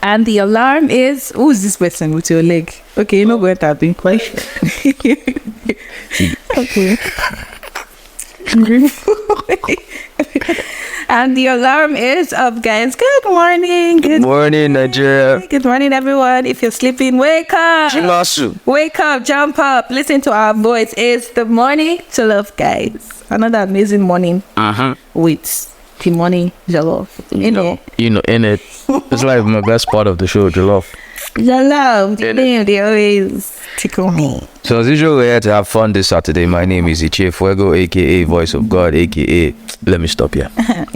And the alarm is, who's this person with your leg? Okay, you're not going to have been question. Okay. And the alarm is up, guys. Good morning. Good morning, Nigeria. Good morning, everyone. If you're sleeping, wake up. Jimasu. Wake up, jump up, listen to our voice. It's the morning Jollof, guys. Another amazing morning with the morning Jollof. In it. It's like my best part of the show, Jollof. Jollof, the name, they always tickle me. So as usual, we're here to have fun this Saturday. My name is Ichie Fuego, aka Voice of God, aka let me stop here.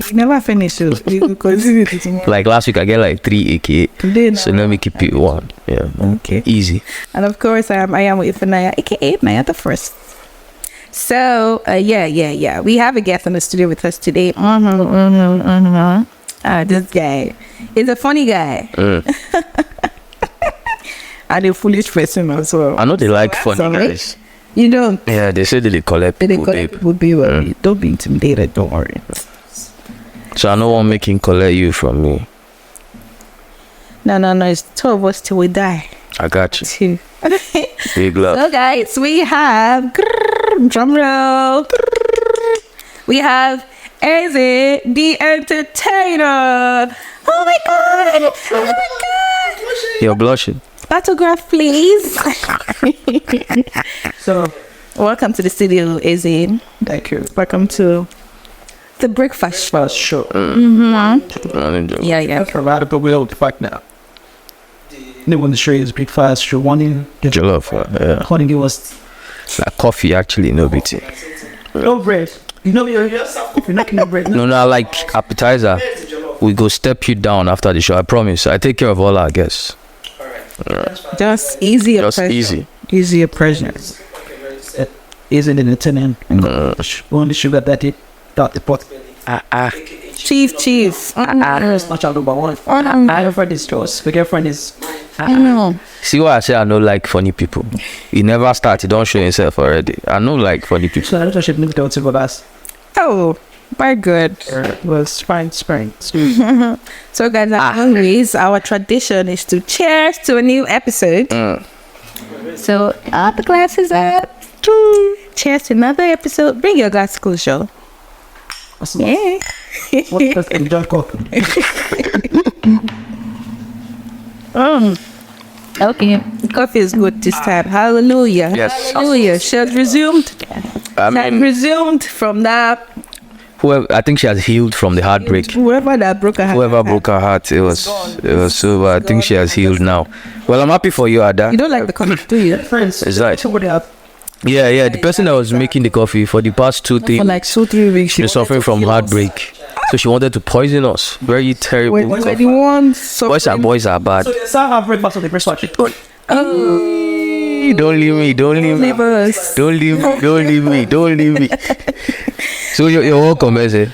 You never finish it. You continue to like last week, I get like 3 aka. So let me keep it 1. Yeah. Okay. Easy. And of course, I am with Naya, aka Naya the First. So, yeah. We have a guest in the studio with us today. This guy is a funny guy. And a foolish person as well. I know they like funny guys. You don't? Yeah, they say they collect people, babe. Don't be intimidated, don't worry. So I know one making collect you from me. No, it's 2 of us till we die. I got you. 2. Big love. So guys, we have drum roll. We have Eze the Entertainer. Oh my god! You're blushing. Autograph, please. So, welcome to the studio, Eze. Thank you. Welcome to the breakfast show. Yeah. Provided, but we don't fight now. Name on the show is breakfast show. One in Jollof. Yeah. One in was like coffee, actually, no BT. No bread. You know you're not no bread. No, I like appetizer. We go step you down after the show. I promise. I take care of all our guests. Just easy. Easier presence. Isn't it Italian? Only sugar that it got the pot. Chief. It's not your number one. I have friend is Joss. My girlfriend is. I know. See why I say I don't like funny people. You never start. You don't show yourself already. I don't like funny people. So I don't should move down to the bus. Oh, my good. Was fine. So guys, as always, our tradition is to cheers to a new episode. So all the glasses up. Cheers to another episode. Bring your glass closer. Yeah. What does enjoy coffee? Okay. Coffee is good this time. Hallelujah. Yes. Hallelujah. She has resumed. Resumed from that. I think she has healed from the heartbreak. Whoever broke her heart, it was so. I think she has healed now. Well, I'm happy for you, Ada. You don't like the coffee, do you? Friends. Is that? Somebody up. Yeah. The person that was making the coffee for the past 2 3 for like 2-3 weeks, she's suffering from heartbreak. So she wanted to poison us. Very terrible. Boys are bad. So they have red bus on the breastwatch. Don't leave me. So you're welcome, Eze.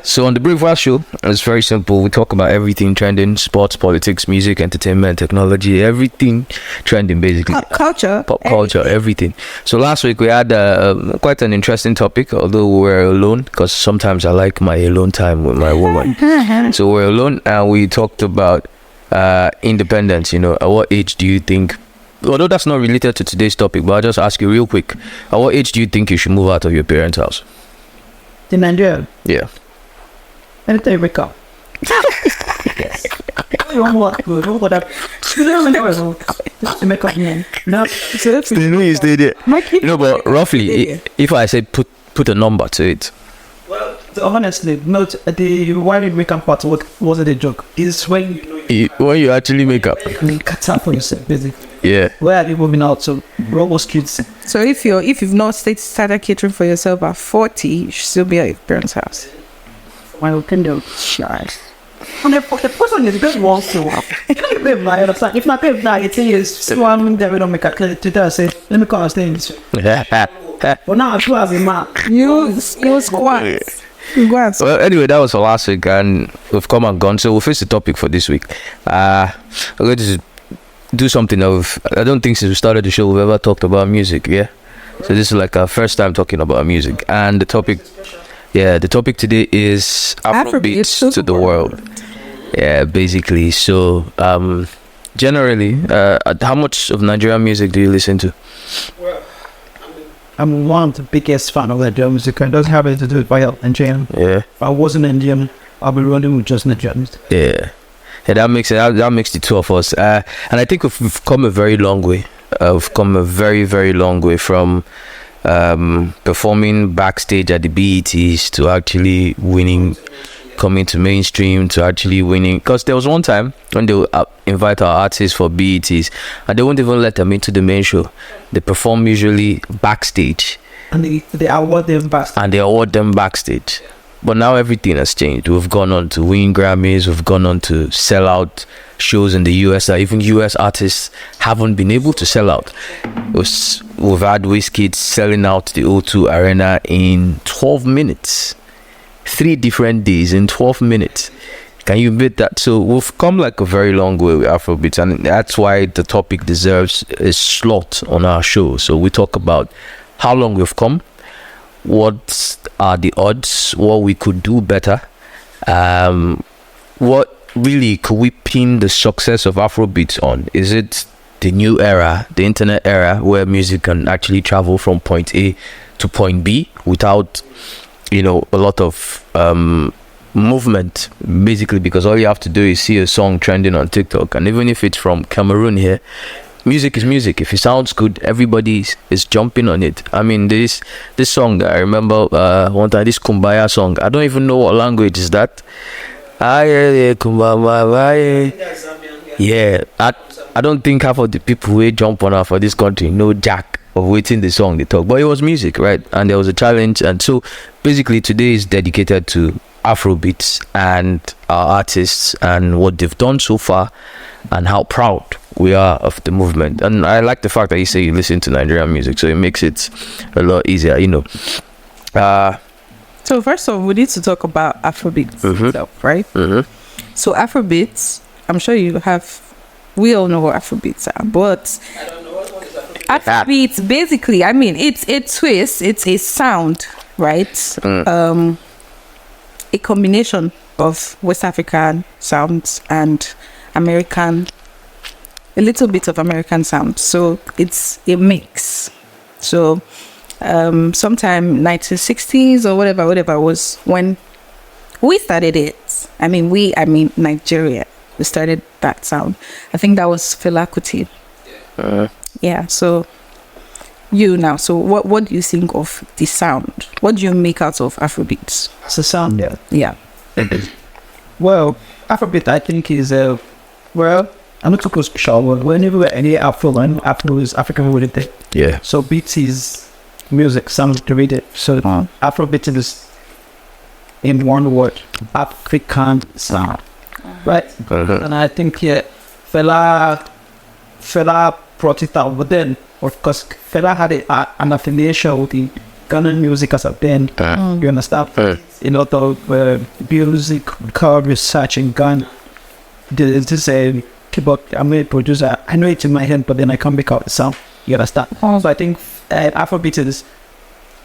So on the breakfast show, it's very simple. We talk about everything trending: sports, politics, music, entertainment, technology, everything trending, basically. Pop culture, everything. So last week we had quite an interesting topic, although we were alone, because sometimes I like my alone time with my woman. So we're alone, and we talked about independence. At what age do you think? Although that's not related to today's topic, but I'll just ask you real quick: at what age do you think you should move out of your parents' house? In Nigeria? Yeah. Anytime you wake up. Yes. You want what? Good. What up? To make up man. No. You stay there. But roughly, if I say put a number to it. Well, honestly, not the why did wake up part wasn't a joke. It's when when you actually make up. Cut up for yourself, basically. Yeah. Where are you moving out to? Robo streets. So if you've not started catering for yourself at 40, you should still be at your parents' house. My opinion, shy. And the person is just wants to. If not pay now, it is one that we don't make a clear to that. Say, let me call us things. But now, if you have a map, you squat. Well, anyway, that was for last week, and we've come and gone. So we'll face the topic for this week. We're going to do something I don't think since we started the show we've ever talked about music. Yeah. So this is like our first time talking about music, and the topic today is Afro beats to the world. Yeah, basically. So, generally, how much of Nigerian music do you listen to? I'm one of the biggest fan of Nigerian music. It doesn't have anything to do with my Nigerian. Yeah. If I wasn't Indian, I'll be running with just Nigerian music. Yeah. Yeah, that makes it. That makes the two of us. And I think we've come a very long way. We've come a very, very long way from performing backstage at the BETs to actually winning, coming to mainstream to actually winning. Because there was one time when they would invite our artists for BETs and they won't even let them into the main show. They perform usually backstage. And they award them backstage. And they award them backstage. But now everything has changed. We've gone on to win Grammys. We've gone on to sell out shows in the US that even US artists haven't been able to sell out. We've had Wizkid selling out the O2 Arena in 12 minutes. 3 different days in 12 minutes. Can you beat that? So we've come like a very long way with Afrobeats, and that's why the topic deserves a slot on our show. So we talk about how long we've come, what are the odds, what we could do better, what really could we pin the success of Afrobeats on? Is it the new era, the internet era, where music can actually travel from point A to point B without, you know, a lot of movement, basically, because all you have to do is see a song trending on TikTok, and even if it's from Cameroon here, music is music. If it sounds good, everybody is jumping on it. I mean, this song that I remember one time, this Kumbaya song, I don't even know what language is that. Yeah, I don't think half of the people who jump on her for this country know jack of waiting the song they talk, but it was music, right? And there was a challenge, and so basically today is dedicated to Afrobeats and our artists and what they've done so far and how proud we are of the movement. And I like the fact that you say you listen to Nigerian music, so it makes it a lot easier, you know. So first of all, we need to talk about Afrobeats itself, right? So Afrobeats, I'm sure we all know what Afrobeats are, but I don't know what is Afrobeats, basically, I mean, it's a twist, it's a sound, right? A combination of West African sounds and American, a little bit of American sound. So it's a mix. So sometime 1960s or whatever was when we started it. I mean Nigeria. We started that sound. I think that was Fela Kuti. Yeah. So so what do you think of the sound? What do you make out of Afrobeats? It's a sound, yeah. Yeah. Well, Afrobeat, I think, is I'm not too close to special, but whenever any Afro is African related. Yeah. So beats is music, sound related. So Afrobeat is in one word, African sound, right? And I think Fela brought it out, but then of course Fela had an affiliation with the Ghanaian music as a band. You understand? A lot of music research in Ghana. There's this keyboard. I'm a producer. I know it in my head, but then I can't make out the sound. You understand? So I think Afrobeat is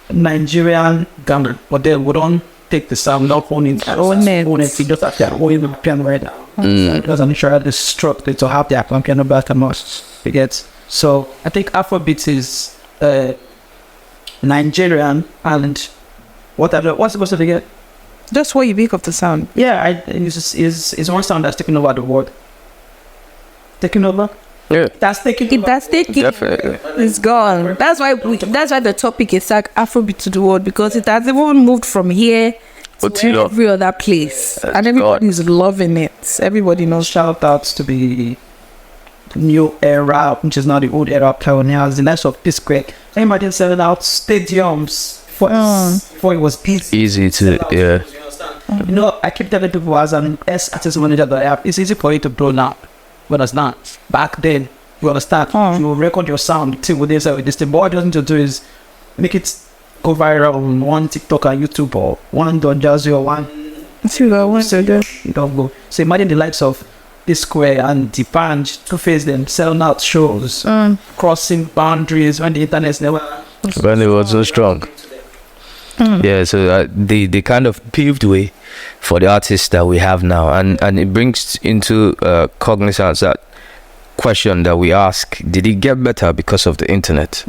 Nigerian Ghana, but then we don't take the sound, not own it. We just have to own the piano right now. Because I'm sure the stroke to have the piano back and most. So I think Afrobeat is Nigerian, and what's supposed to get? Just what you make of the sound. Yeah, it's one sound that's taking over the world. Taking over. Yeah. That's taking. Definitely. It's gone. That's why the topic is like Afrobeat to the world, because it has even moved from here to every other place, and everybody's loving it. Everybody knows. Shout outs to the new era, which is not the old era of pioneers. The next of this quick. Imagine selling out stadiums for it was easy to You know, I keep telling people as an artist manager that I have, it's easy for you to blow now. But it's not. Back then, you understand, you record your sound till with this thing. But what you need to do is make it go viral on one TikTok or YouTube or one Don Jazzy or one. You don't go. So imagine the likes of this Square and the Punch, Two-Face, them selling out shows, crossing boundaries when the internet's never. When it was so strong. Yeah, so they kind of paved way for the artists that we have now, and it brings into cognizance that question that we ask: did it get better because of the internet?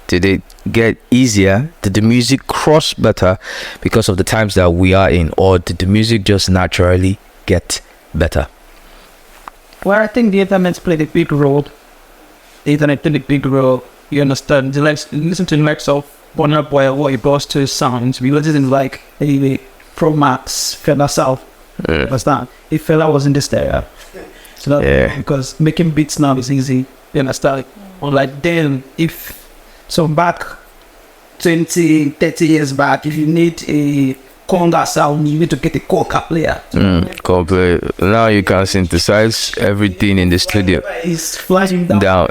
Did it get easier? Did the music cross better because of the times that we are in, or did the music just naturally get better? Well, I think the internet played a big role. The internet played a big role. You understand? Listen to the likes of Burna Boy, what he brought to his sounds. We didn't like a Pro Max, Fela South. Understand? If Fela was in this area. So that, because making beats now is easy. You understand? Unlike then, back 20, 30 years back, if you need a conga sound, you need to get a conga player. Now you can synthesize everything in the studio. It's flashing down.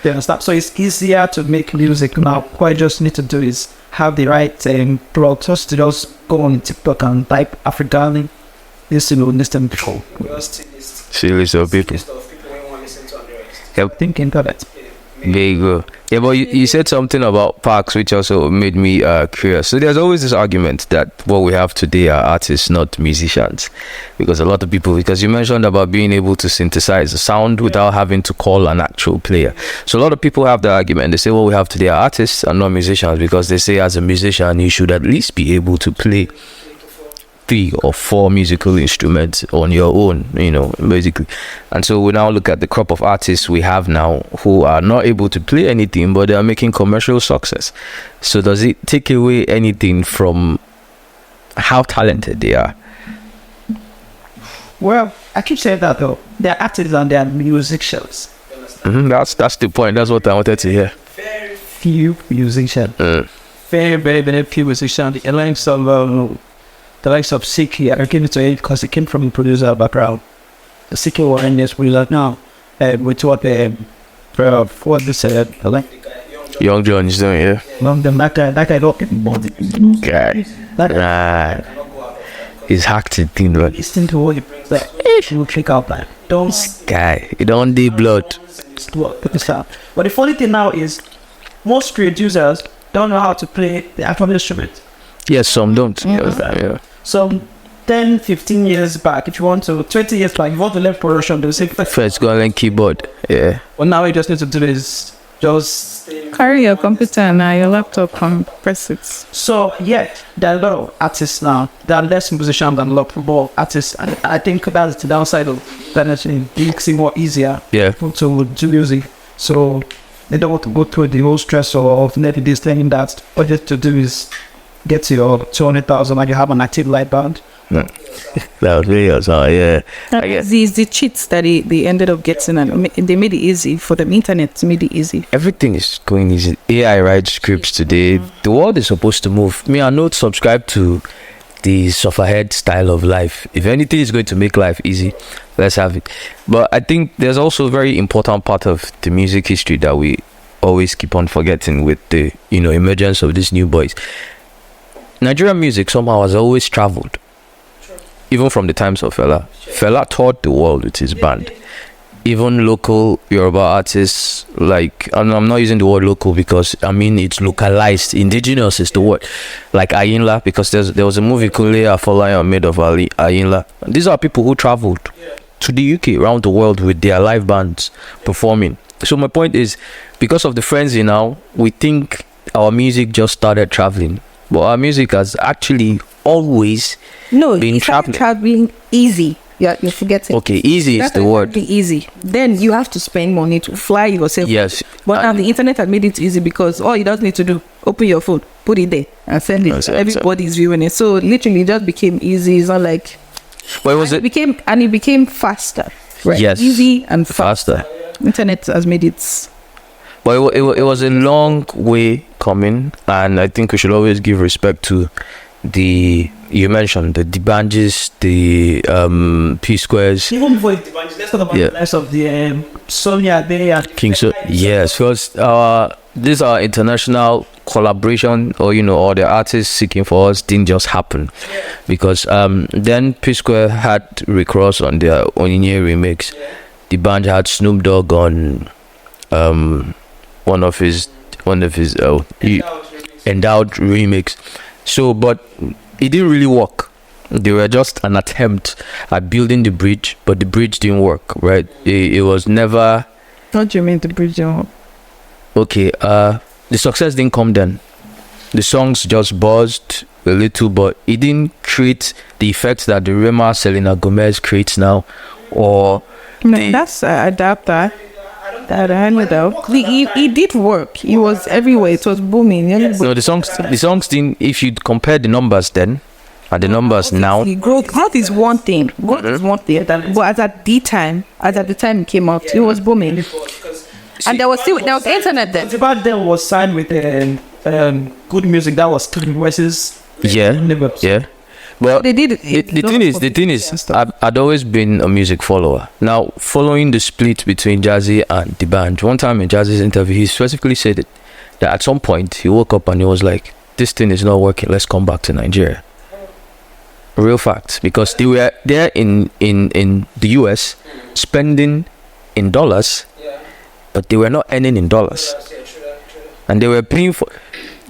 You understand? So it's easier to make music now. What I just need to do is have the right plug, just to just go on TikTok and type African, listen before. Series of people. Thinking that. There you go. Yeah, but you said something about parks, which also made me curious. So there's always this argument that what we have today are artists, not musicians, because a lot of people, because you mentioned about being able to synthesize a sound without having to call an actual player. So a lot of people have the argument. They say what we have today are artists and not musicians, because they say as a musician you should at least be able to play 3 or 4 musical instruments on your own, basically. And so we now look at the crop of artists we have now who are not able to play anything, but they are making commercial success. So does it take away anything from how talented they are? Well, I keep saying that though. They're artists and they're musicians. That's the point. That's what I wanted to hear. Very few musicians. Very, very, very few musicians. The likes of Siki, I give it to him because he came from a producer background. The Siki were in this producer now. We taught what they said. Young John is doing, yeah. That guy don't get body. He's hacked it thing, right? Listen to what he brings up. He will click out like, don't. Guy, he don't need blood. But the funny thing now is, most producers don't know how to play the actual instrument. Yes, some don't. Yeah. Some 10, 15 years back, if you want to, 20 years back, if you want to learn production, they'll say first go and learn keyboard. Yeah. Well, now you just need to do is just carry your computer and your laptop and press it. So there are a lot of artists now. There are less musicians than a lot of more artists. And I think that's the downside of that. It makes it more easier to do music. So they don't want to go through the whole stress of netting this thing. That all you have to do is get to your 200,000 and you have an active light band. That was really awesome, yeah. These the cheats that they ended up getting, and they made it easy for them. Internet made it easy. Everything is going easy. AI writes scripts today. The world is supposed to move. Me, I not subscribe to the sufferhead style of life. If anything is going to make life easy, let's have it. But I think there's also a very important part of the music history that we always keep on forgetting with the emergence of these new boys. Nigerian music somehow has always traveled, even from the times of Fela. Fela toured the world with his band. Even local Yoruba artists, and I'm not using the word local because it's localized. Indigenous is the word, like Ayinla, because there was a movie Kule Afolayan made of Ayinla. These are people who traveled to the UK, around the world with their live bands performing. So my point is, because of the frenzy now, we think our music just started traveling. But our music has actually always been traveling easy. You're forgetting. Okay, easy is the word. Easy. Then you have to spend money to fly yourself. Yes. But now the internet has made it easy because all you just need to do, open your phone, put it there, and send it. Everybody's viewing it. So literally, it just became easy. It's not like. What was it? It became faster. Right? Yes. Easy and faster. Internet has made it. But it was a long way coming, and I think we should always give respect to you mentioned the Dibanjis, the P Squares. Even before the Dibanjis, let's talk about the rest of the Sonia Day and King. So yes, first this our international collaboration, or all the artists seeking for us didn't just happen, because then P Square had Rick Ross on their Onyinye remix. Dibanj had Snoop Dogg on one of his endowed remix. So, but it didn't really work. They were just an attempt at building the bridge, but the bridge didn't work, right? It was never. What do you mean the bridge didn't work? Okay, the success didn't come then. The songs just buzzed a little, but it didn't create the effects that the Rema Selena Gomez creates now, or that's adapter. That I know though. He did work. He was everywhere. It was booming. No, the songs didn't. If you compare the numbers then and the numbers now, growth is one thing. Growth is one thing. But as at the time it came out, it was booming. And there was internet then. About them was signed with good music. That was Three Voices. Yeah. Well, they did. The thing is, I'd always been a music follower. Now, following the split between Jazzy and the band, one time in Jazzy's interview, he specifically said that at some point he woke up and he was like, "This thing is not working. Let's come back to Nigeria." Real facts, because they were there in the US spending in dollars, but they were not earning in dollars, and they were paying for.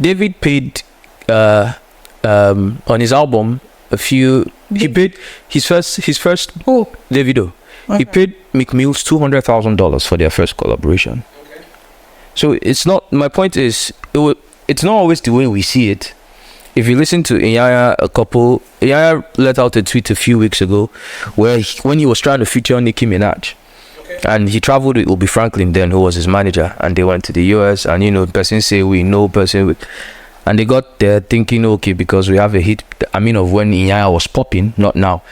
David paid on his album. He paid his first Davido. Okay. He paid McMills $200,000 for their first collaboration. Okay. So it's not. My point is, it's not always the way we see it. If you listen to Iyanya, Iyanya let out a tweet a few weeks ago, where when he was trying to feature Nicki Minaj, and he traveled with Obi Franklin then, who was his manager, and they went to the US, and person say we know person with. And they got there thinking, okay, because we have a hit. I mean, of when Iyanya was popping, not now,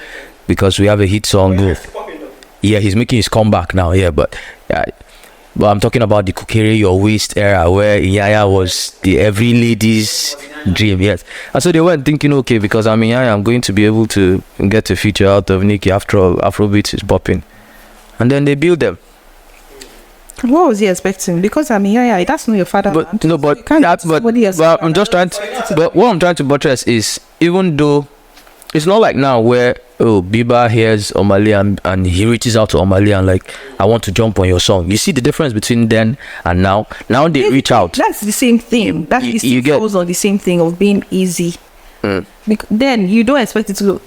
because we have a hit song. Yeah, he's making his comeback now. Yeah, but I'm talking about the Kukere Your Waist era, where Iyanya was the every lady's dream. Yes, and so they weren't thinking, okay, because I'm Iyanya, I'm going to be able to get a feature out of Nicki. After all, Afrobeats is popping, and then they build them. What was he expecting? Because yeah, that's not your father. But no, but I'm just trying to. But what I'm trying to buttress is, even though it's not like now where Bieber hears Omale and he reaches out to Omale and like, I want to jump on your song. You see the difference between then and now. Now they reach out. That's the same thing. That's goes on the same thing of being easy. Then you don't expect it to.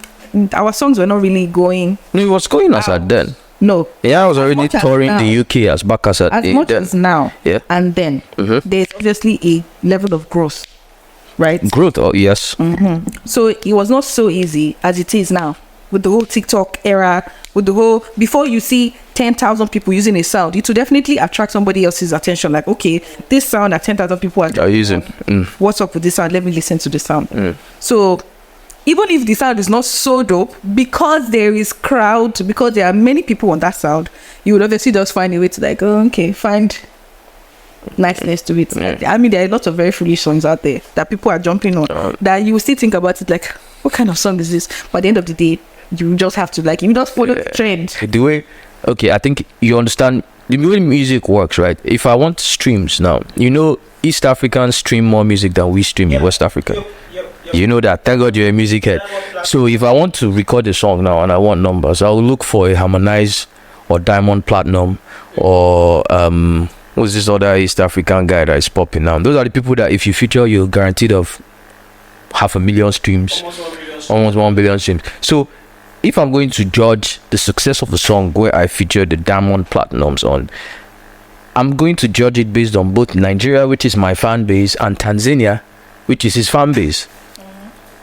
Our songs were not really going. No, it was going as at then. No. Yeah, I was already touring the UK as back as much as now. Yeah. And then there's obviously a level of growth, right? Growth, yes. So it was not so easy as it is now with the whole TikTok era, with the whole. Before you see 10,000 people using a sound, it will definitely attract somebody else's attention. Like, okay, this sound that 10,000 people are using. What's up with this sound? Let me listen to the sound. So. Even if the sound is not so dope, because there is crowd, because there are many people on that sound, you would obviously just find a way to find niceness to it. I mean, there are lots of very foolish songs out there that people are jumping on, that you will still think about it like, what kind of song is this? But at the end of the day, you just have to you just follow the trend. The way, I think you understand the way music works, right? If I want streams now, East Africans stream more music than we stream in West Africa. You know that. Thank God you're a music head. So if I want to record a song now and I want numbers, I'll look for a harmonized or diamond platinum or what's this other East African guy that is popping now. Those are the people that if you feature, you're guaranteed of 500,000 streams, almost 1 billion streams. So if I'm going to judge the success of a song where I feature the diamond platinums on, I'm going to judge it based on both Nigeria, which is my fan base, and Tanzania, which is his fan base.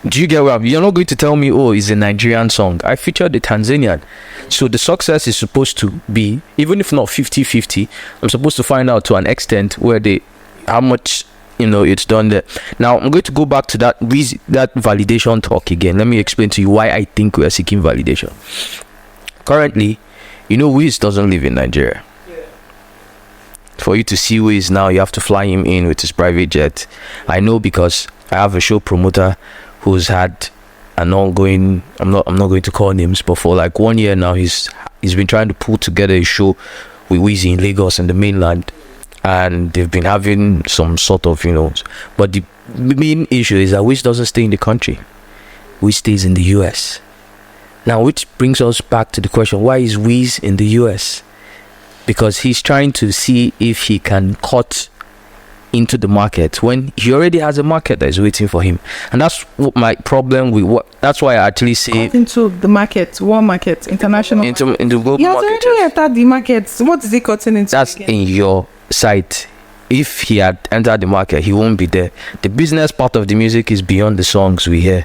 Do you get what you're not going to tell me, it's a Nigerian song. I featured the Tanzanian. So the success is supposed to be, even if not 50-50, I'm supposed to find out to an extent where how much, it's done there. Now, I'm going to go back to that validation talk again. Let me explain to you why I think we are seeking validation. Currently, Wiz doesn't live in Nigeria. For you to see Wiz now, you have to fly him in with his private jet. I know because I have a show promoter who's had an ongoing, I'm not going to call names, but for 1 year now, he's been trying to pull together a show with Wizzy in Lagos and the mainland, and they've been having some sort of, but the main issue is that Wiz doesn't stay in the country. Wiz stays in the US. Now, which brings us back to the question, why is Wiz in the US? Because he's trying to see if he can cut into the market when he already has a market that is waiting for him. And that's what my problem with what. That's why I actually say into the market, world market, international. into global He has market. already entered the market. What is he cutting into? That's again? in your sight. If he had entered the market, he won't be there. The business part of the music is beyond the songs we hear.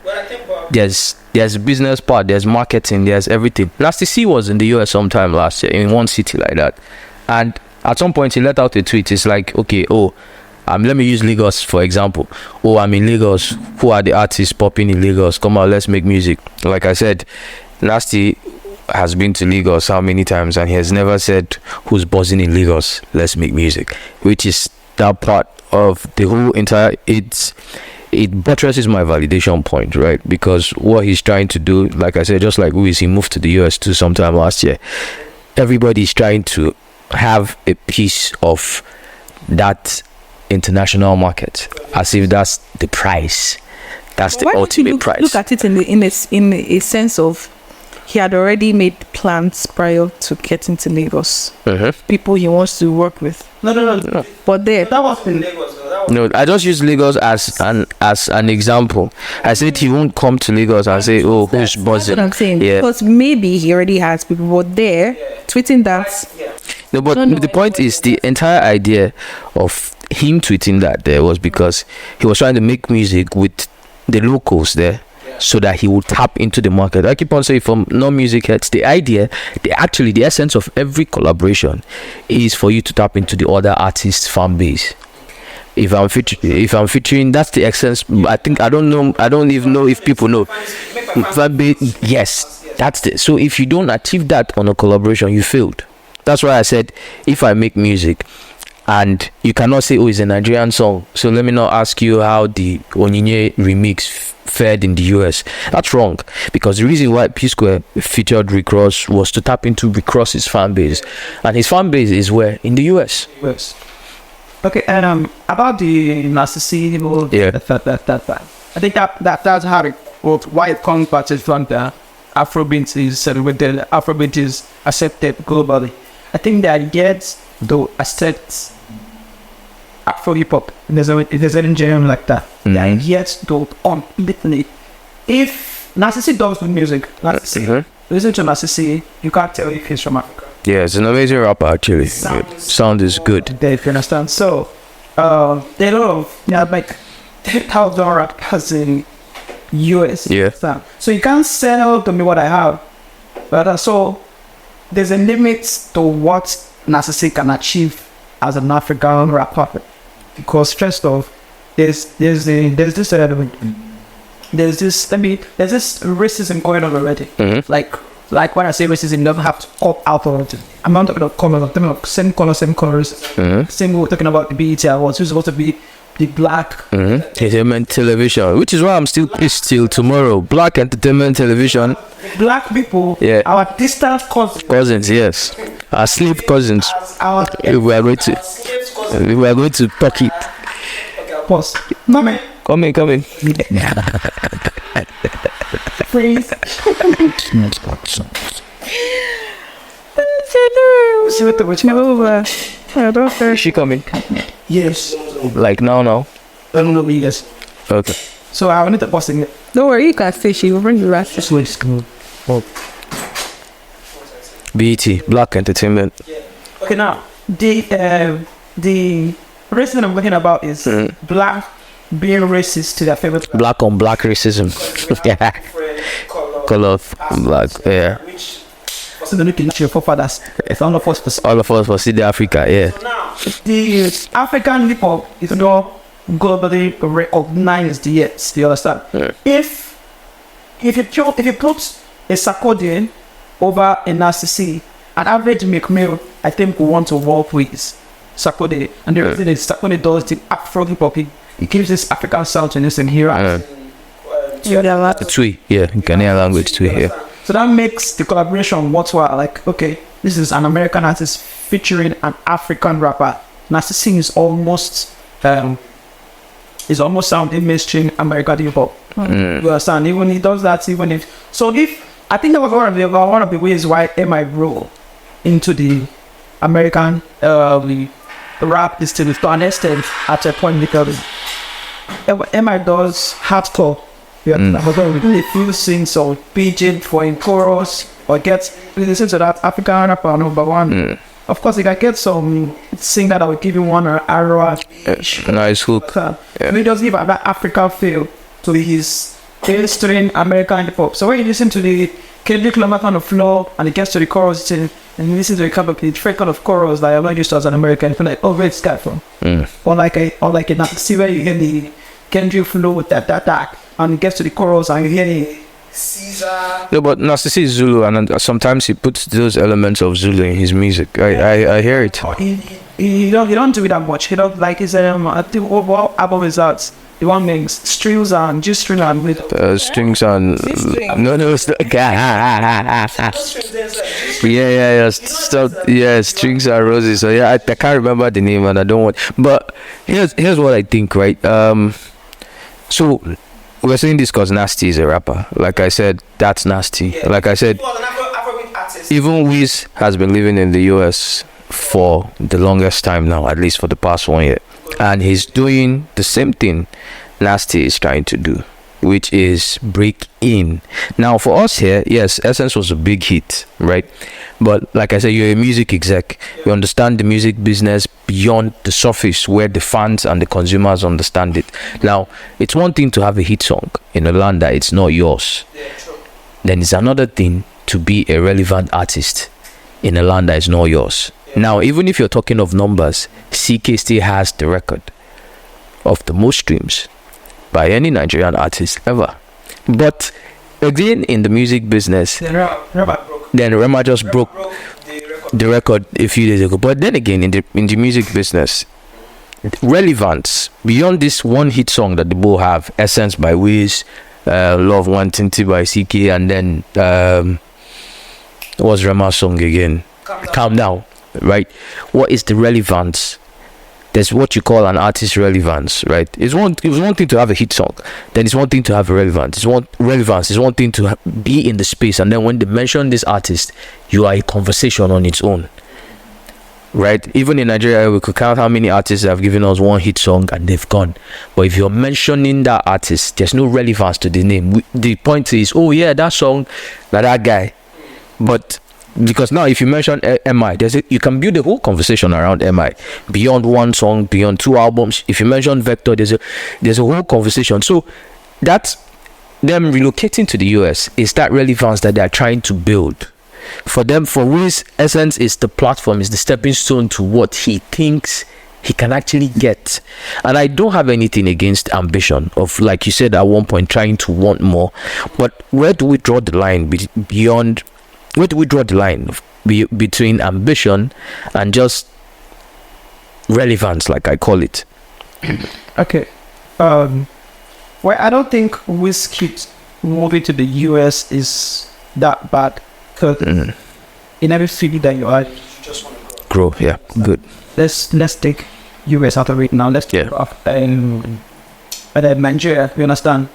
There's a business part, there's marketing, there's everything. Nasty C was in the US sometime last year in one city like that, and at some point he let out a tweet. It's like, okay, let me use Lagos for example. I'm in Lagos. Who are the artists popping in Lagos? Come on, let's make music. Like I said, Nasty has been to Lagos how many times, and he has never said who's buzzing in Lagos, let's make music, which is that part of the whole entire. It buttresses my validation point, right? Because what he's trying to do, like I said, just like Wiz, he moved to the US too sometime last year. Everybody's trying to have a piece of that international market, as if that's the price. That's the ultimate price. Look at it in a sense of he had already made plans prior to getting to Lagos. People he wants to work with. No. But there, That was in Lagos. No, I just use Lagos as an example. I said he won't come to Lagos and say, who's that's buzzing? what I'm saying. Yeah. Because maybe he already has people, but there, tweeting that. No, but the point is, the entire idea of him tweeting that there was because he was trying to make music with the locals there, so that he would tap into the market. I keep on saying, from non-music heads, the idea, the essence of every collaboration is for you to tap into the other artist's fan base. If I'm featuring, that's the essence. I don't even know if people know. Fan base, yes, that's it. So if you don't achieve that on a collaboration, you failed. That's why I said, if I make music and you cannot say, it's a Nigerian song, so let me not ask you how the Onyinye remix fared in the US. That's wrong, because the reason why P Square featured Rick Ross was to tap into Rick Ross's fan base, and his fan base is where? In the US. Yes. Okay, and about the narcissism, that. I think that's how it works. Why it comes back to front there. Afrobeat is celebrated. Afrobeat is accepted globally. I think that yet though accept Afro hip hop. There's a Nigerian like that. And yet though literally, if Narcissi does with music, listen to Narcissi, you can't tell if he's from Africa. Yeah, it's an amazing rapper actually. Sound is good. If you understand. So there are a lot of like 10,000 rappers in US. Yeah. So you can't sell to me what I have. But so there's a limit to what Narcissi can achieve as an African rapper. Because first off, there's this racism going on already. Like when I say racism, you don't have to opt out of it. I'm not talking about colors, I'm talking about same colors. Same way we're talking about the BET Awards, who's supposed to be the black entertainment television, which is why I'm still pissed till tomorrow. Black entertainment television. Black people, our distant cousins, yes, our slave cousins. We are going to talk it. Pause. Come in. Freeze. Is she coming? Yes. Like now? I don't know, yes. Okay. So I wanted to pause it. Don't worry, you can stay. She will bring you back. This way is good. BET, Black Entertainment. Okay, now the racism I'm talking about is black being racist to their favorite. Black on black racism. Yeah. Color black. Yeah. So they're looking at your forefathers. It's all of us. All of us for City Africa. Yeah. The African hip hop is not globally recognized yet. Do you understand? If you put a Sarkodie over a Narcissi, an average make male, I think we want to work with Sarkodie. And the reason is Sarkodie does the Afro hip hop. It gives this African sound to listen here. Twi, yeah, Ghanaian language Twi here. So that makes the collaboration worthwhile. Like, okay, this is an American artist featuring an African rapper. Narcissi is almost sounding mainstream American hip hop. You understand? Even he does that. I think that was one of the ways why MI grew into the American rap is still to an extent at a point because MI does hardcore. If you sing some pidgin for in chorus or listen to that African rapper number one. Of course, you can get some singer that will give you one or arrow. Nice hook. He does give that African feel to his mainstream American hip hop. So when you listen to the Kendrick Lamar kind of flow and it gets to the chorus and you listen to a couple of the different kind of chorus that I'm not used to as an American, you feel like, oh, where's this guy from? Or like a see where you hear the Kendrick flow with that and it gets to the chorus and you hear the Caesar. No, but Nasty is Zulu, and sometimes he puts those elements of Zulu in his music. I hear it. He don't do it that much. He don't like his I think what album is out. The one makes strings and G string and with strings and no strings and roses. So yeah, I can't remember the name and I don't want. But here's what I think, right? So we're saying this because Nasty is a rapper. Like I said, that's Nasty. Yeah. Like I said, even Wiz has been living in the US for the longest time now, at least for the past 1 year. And he's doing the same thing Nasty is trying to do, which is break in. Now, for us here, yes, Essence was a big hit, right? But like I said, you're a music exec. You understand the music business beyond the surface where the fans and the consumers understand it. Now, it's one thing to have a hit song in a land that it's not yours. Then it's another thing to be a relevant artist in a land that is not yours. Now, even if you're talking of numbers, CK still has the record of the most streams by any Nigerian artist ever. But again, in the music business, then Rema just broke the record a few days ago. But then again, in the music business, relevance beyond this one hit song that the both have, Essence by Wiz, Love 120 by CK, and then what's Rema's song again? Calm Down. Right? What is the relevance? There's what you call an artist relevance, right? It was one thing to have a hit song, then it's one thing to have a relevance. It's one thing to be in the space, and then when they mention this artist, you are a conversation on its own, right? Even in Nigeria, we could count how many artists have given us one hit song and they've gone. But if you're mentioning that artist, there's no relevance to the name. The point is, oh yeah, that song, that guy, but because now if you mention MI, you can build a whole conversation around MI beyond one song, beyond two albums. If you mention Vector, there's a whole conversation. So that's them relocating to the US is that relevance that they're trying to build. For them, for Wiz, Essence is the platform, is the stepping stone to what he thinks he can actually get. And I don't have anything against ambition of, like you said at one point, trying to want more. But where do we draw the line beyond? Where do we draw the line between ambition and just relevance, like I call it? Okay. Well, I don't think Wizkid moving to the US is that bad. Because in every city that you are, you just want to grow. Yeah, good. Let's take US out of it now. Let's take off Nigeria. You understand?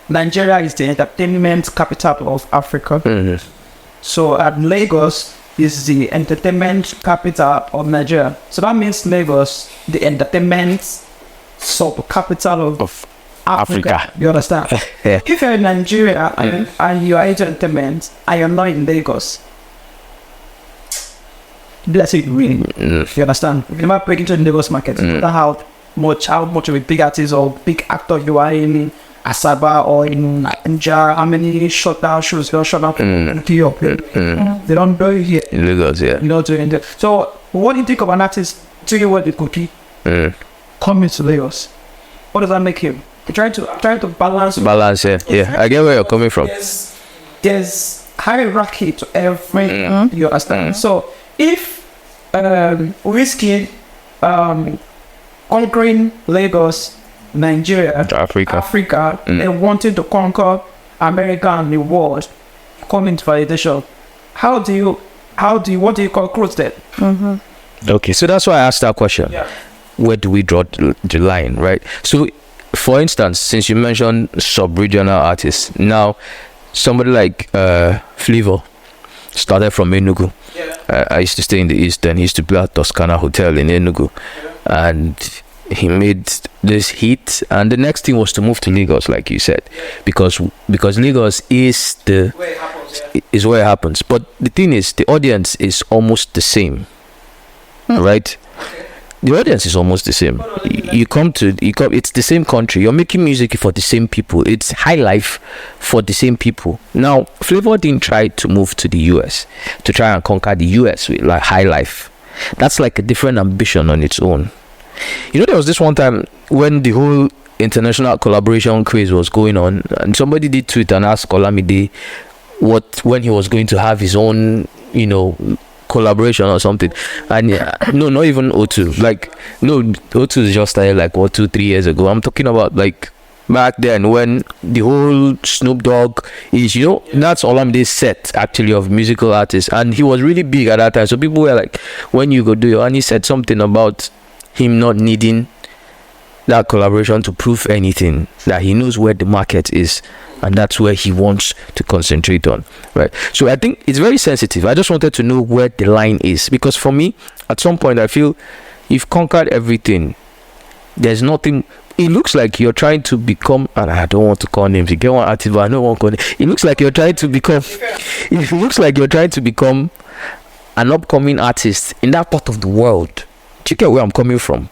Nigeria is the entertainment capital of Africa. So Lagos is the entertainment capital of Nigeria. So that means Lagos, the entertainment sub-capital of Africa. You understand? If you're in Nigeria and you are into entertainment and you're not in Lagos, bless it really. You understand? If you're not breaking into the Lagos market, no matter how much of a big artist or big actor you are in Asaba or in Naija, how many shutdown shows they shut up in P.O. They don't do it here. In Lagos, yeah. You know, so what do you think of an artist doing what they could be coming to Lagos? What does that make him? Trying to balance. Balance, yeah. I get where you're coming from. There's hierarchy to everything. You understand? So if Wizkid conquering Lagos, Nigeria, Africa, and wanting to conquer America and the world, coming to validation, what do you conclude that? Okay, so that's why I asked that question. Where do we draw the line, right? So for instance, since you mentioned sub-regional artists, now somebody like Flavor started from Enugu, I used to stay in the East, and he used to play at Toscana Hotel in Enugu, and he made this hit. And the next thing was to move to Lagos, like you said, because Lagos is where it happens. But the thing is, the audience is almost the same, right? The audience is almost the same. You come, it's the same country. You're making music for the same people. It's high life for the same people. Now, Flavor didn't try to move to the US to try and conquer the US with like high life. That's like a different ambition on its own. You know, there was this one time when the whole international collaboration craze was going on, and somebody did tweet and ask Olamide when he was going to have his own, collaboration or something. And no, not even O2. Like, no, O2 is just started like 2-3 years ago. I'm talking about like back then when the whole Snoop Dogg is, that's Olamide's set actually of musical artists, and he was really big at that time. So people were like, when you go do it, and he said something about him not needing that collaboration to prove anything, that he knows where the market is, and that's where he wants to concentrate on, right? So I think it's very sensitive. I just wanted to know where the line is, because for me, at some point, I feel you've conquered everything. There's nothing. It looks like you're trying to become, and I don't want to call names. You get one artist, but I don't want to call names. It looks like you're trying to become. It looks like you're trying to become an upcoming artist in that part of the world. Do you get where I'm coming from?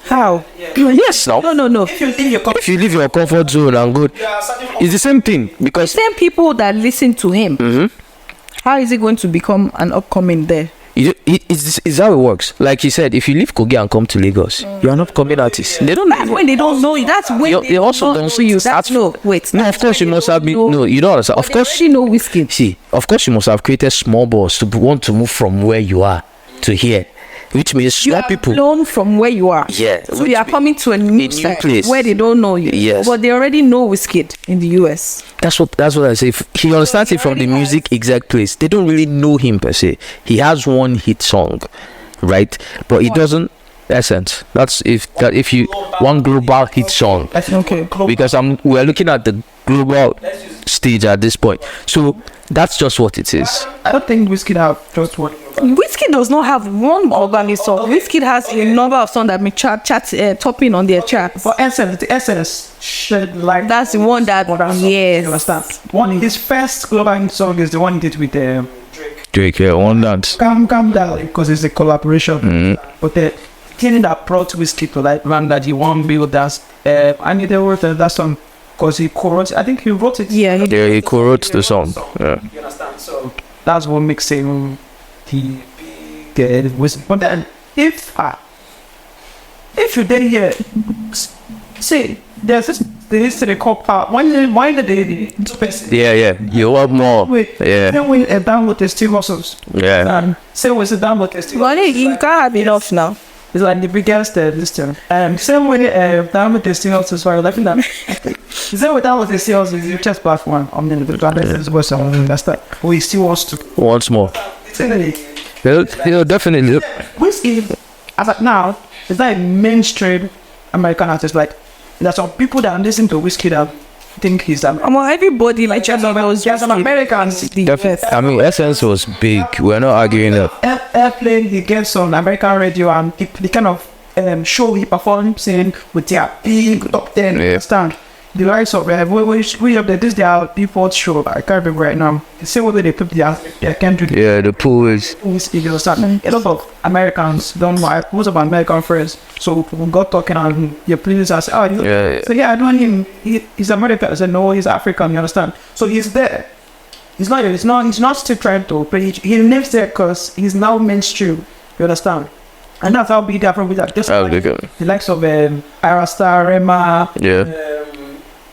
How? Yes, no. No. If you leave your comfort zone and go, it's the same thing, because same people that listen to him. How is he going to become an upcoming there? It's how it works. Like he said, if you leave Kogi and come to Lagos, you're an upcoming artist. They don't. That's when they don't know you. That's when they also don't see you. No, wait. No, of course you must have been. No, you don't understand. Of course you know whiskey. See, of course you must have created small balls to want to move from where you are to here. Which means you are blown from where you are. Yeah. So you are coming to a new place where they don't know you. Yes. But they already know Wizkid in the US. That's what I say. He understands it from the music exact place. They don't really know him per se. He has one hit song, right? But it doesn't. Essence. That's if you one global hit song. Okay. Because we're looking at the global stage at this point. So that's just what it is. I don't think Wizkid have just one. Wizkid does not have one organic song. Wizkid has a number of songs that been topping on their charts. For Essence, the Essence shed light. That's the one that yes. You understand? His first global hit song is the one he did with Drake. Yeah, one that. Calm down, because it's a collaboration. But the thing that brought Wizkid to like run that he won't build that. I need to work that song because he co-wrote. I think he wrote it. Yeah, he co-wrote the song. Yeah. You understand? So that's what makes him the big Wizkid. But then if you didn't hear, see, there's this they call part. Why did they? Yeah. You want more? Yeah. Then we download the still also. Yeah. Say we download the still. Well, you can't have enough now. It's like the biggest listener. Same way download the still also. So I like that. Same way download the still also is your chest platform. I'm in the that's that. We still wants to. Once more. He'll definitely. Wizkid, as of now, is like a mainstream American artist. Like there's some people that listen to Wizkid that think he's everybody like just knows. There's some Americans. I mean, Essence was big. We're not arguing that. Airplane, he gets on American radio and the kind of show he performs in with their big top 10. Understand? The likes of we up there. This is their default show. I can't remember right now. The same way they put their country. Yeah, the pool is. A lot of Americans don't like most of our American friends. So we got talking and your please I said, I know him. He's American. I said no, he's African. You understand? So he's there. He's not still trying to play. He lives there because he's now mainstream. You understand? And that's how big Afro is. Just the likes of Arasta, Rema. Yeah.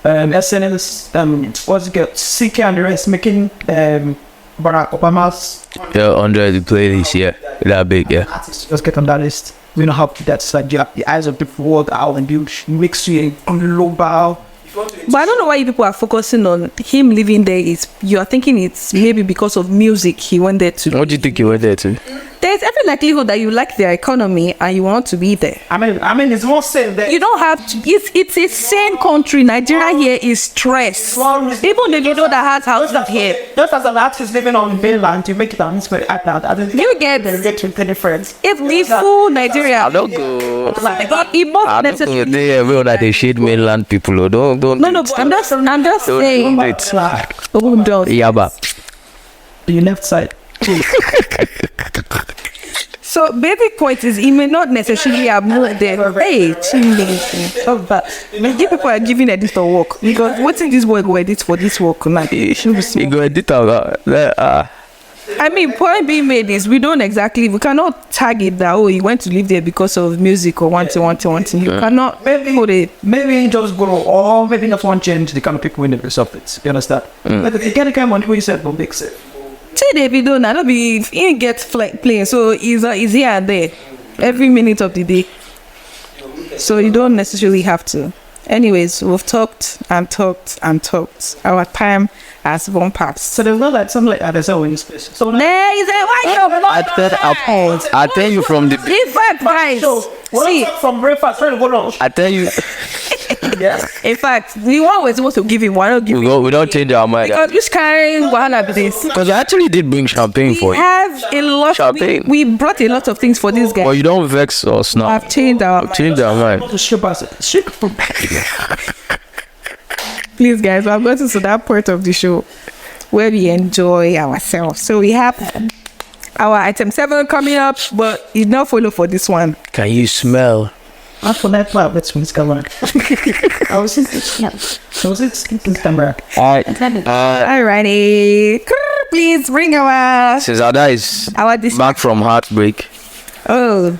SNS, what's it called? CK and the rest making Barack Obama's under the playlist, that big, artists just get on that list. We know how that's like the eyes of the world out and build makes you a global. But I don't know why you people are focusing on him living there. You are thinking it's maybe because of music he went there to. What do you think he went there to? There there's every likelihood that you like their economy and you want to be there. I mean, it's more safe that You don't have to. It's a sane country. Nigeria here is stress. Even the people that has houses here. just as an artist living on mainland, you make it an inspired act out. I don't You get get to the difference. if we fool Nigeria, I don't go. it I must don't go necessarily. there. We that they shade mainland people. Oh, don't. No, do but it. I'm just saying. Don't do it. Oh, don't. Yaba. Your left side. So, baby point is, it may not necessarily have more there. Hey, but many people are giving edit for work because what's in this work? We edit for this work, man. It should be You small. go edit out. I mean, point being made is we cannot tag it that you went to live there because of music or one thing. You cannot put it. Maybe just grow, or maybe just want change the kind of people in the results. You understand? But if you get the kind of money, you said will mix it. See, David, don't be if he gets playing, so he's here and there every minute of the day. So you don't necessarily have to. Anyways, we've talked and talked and talked. Our time has gone past. So there's not like something like that. There's always space. So There is a white I tell you from the. different guys. See, from breakfast, trying to go on. I tell you, Yes. in fact, the one we're supposed to give him, why not give him? we don't change our mind. Because which carrying wahala be this? Because I actually did bring champagne We for you. have a lot. Champagne. We brought a lot of things for this guy. But you don't vex us now. I've changed our. Change our mind. To ship us. Ship from Please, guys, we're going to that part of the show where we enjoy ourselves. So we have our item 7 coming up, but you not follow for this one. Can you smell? after that club. Let's win Scotland. I was in September. Alrighty. Please bring our Since Ada is this. back from heartbreak. Oh,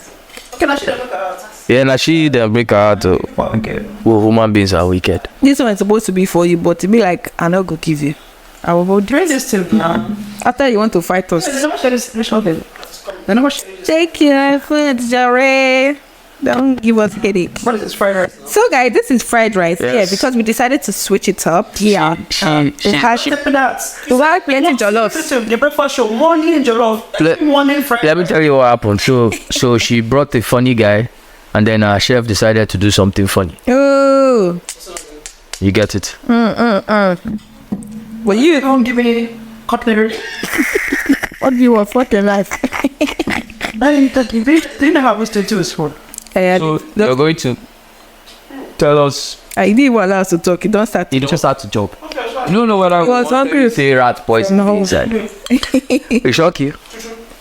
Can I share the Yeah, now she then break her heart. okay. Well, human beings are wicked. this one is supposed to be for you, but to be like, I'm not gonna give you. I will go Drink this till now. after you want to fight us. Take your food, Jerry. Don't give us headache. What is this fried rice? So, guys, this is fried rice. Yes. Yeah, because we decided to switch it up. Yeah. It has Peanuts. we have plenty jollof. Listen, the breakfast show, morning jollof, morning fried. Let me tell you what happened. So she brought a funny guy, and then our chef decided to do something funny. Oh. You get it? Well, you Don't give me cutlery. what do you want for your life? I didn't have a to a spoon. So you're going to tell us. I didn't want us to talk. You don't start. You just had to joke. You don't know what I was hungry. Say rat poison No. inside. It shock you.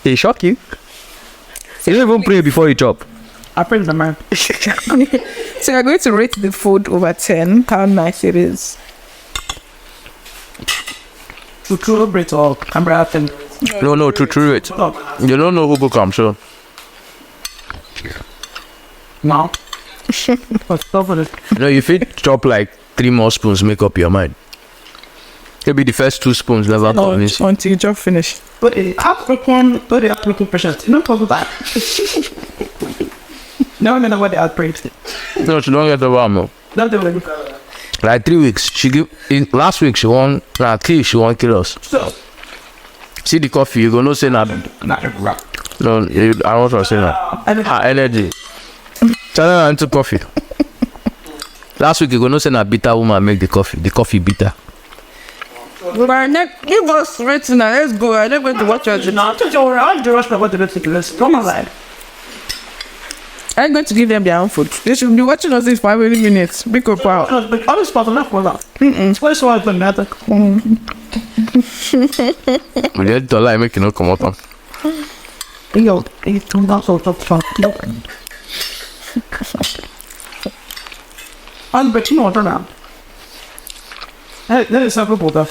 It shock you. You don't even pray before you chop. I prayed the man. So we're going to rate the food over 10. How nice it is. To celebrate all camera and No, true it. You don't know who book I'm sure. now. What's over it? You know, if you chop like 3 more spoons, make up your mind. Maybe the first 2 spoons never convince you. Until you just finish. But the African patient, you don't talk about. No, I know what the outbreak is. No, she don't get the warm no. Not the way. Like 3 weeks. Last week she won. At least she won kill us. So, See the coffee, you gonna say nothing. not a rap. No, I don't want to say that. Energy. Tell her into coffee. Last week you gonna say a bitter woman make the coffee bitter. Give us rating now. Let's go. I'm not going to watch your. No, I'm just rush my what the best is. Come on, lad. I'm going to give them their own food. They should be watching us in 5 minutes. Big up out. But all this part enough for that. What's why I've been nothing? We did the lie make you not come out on. Yo, it's too much of fun. I'm betting on now. Hey, that is several though.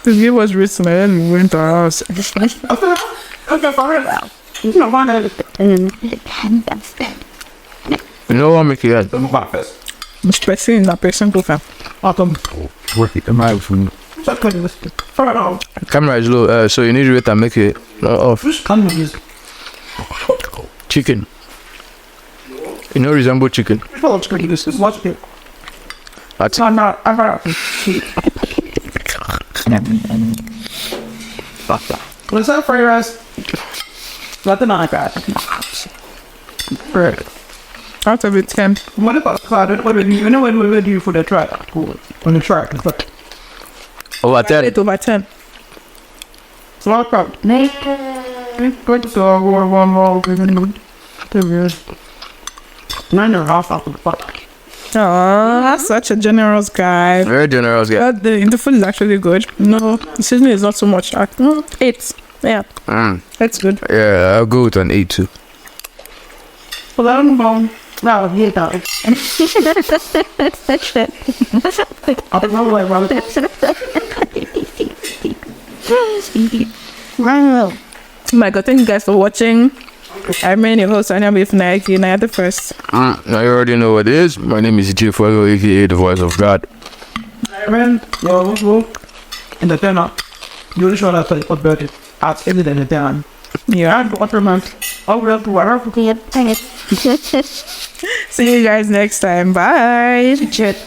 To give us rating, and then we went to our house. Okay, for real now. You know, one of You know what make you head? Which person is that person go from? Autumn. Work it. Am I from? So good with it. For now. Camera is low, so you need to wait and make it off. Just come with this. Chicken. You know resemble chicken. Well, it's good. This is what's it. That's I'm not. What's that fried rice? Nothing like that. Right. Out of 10. What about cloud? What do you know when we were due for the track? On the track. Over 10. 8 over 10. So what about? Good to go. One more. 9.5 out of the fuck. Oh, that's such a generous guy. Very generous guy. But the food is actually good. No, the seasoning is not so much. 8. Yeah. That's good. Yeah, I'll go with an 8 too. Well, I don't know. No, he does. I don't know why Robert. Oh my god, thank you guys for watching. I'm your host, Anya with Naija the first. Now you already know what it is. My name is Chief Fuego, aka the voice of God. Man, yo, in the turn up. You show that play what bird at every day in the town. Yeah. And water man. Oh, well, whatever. See you guys next time. Bye. Shit.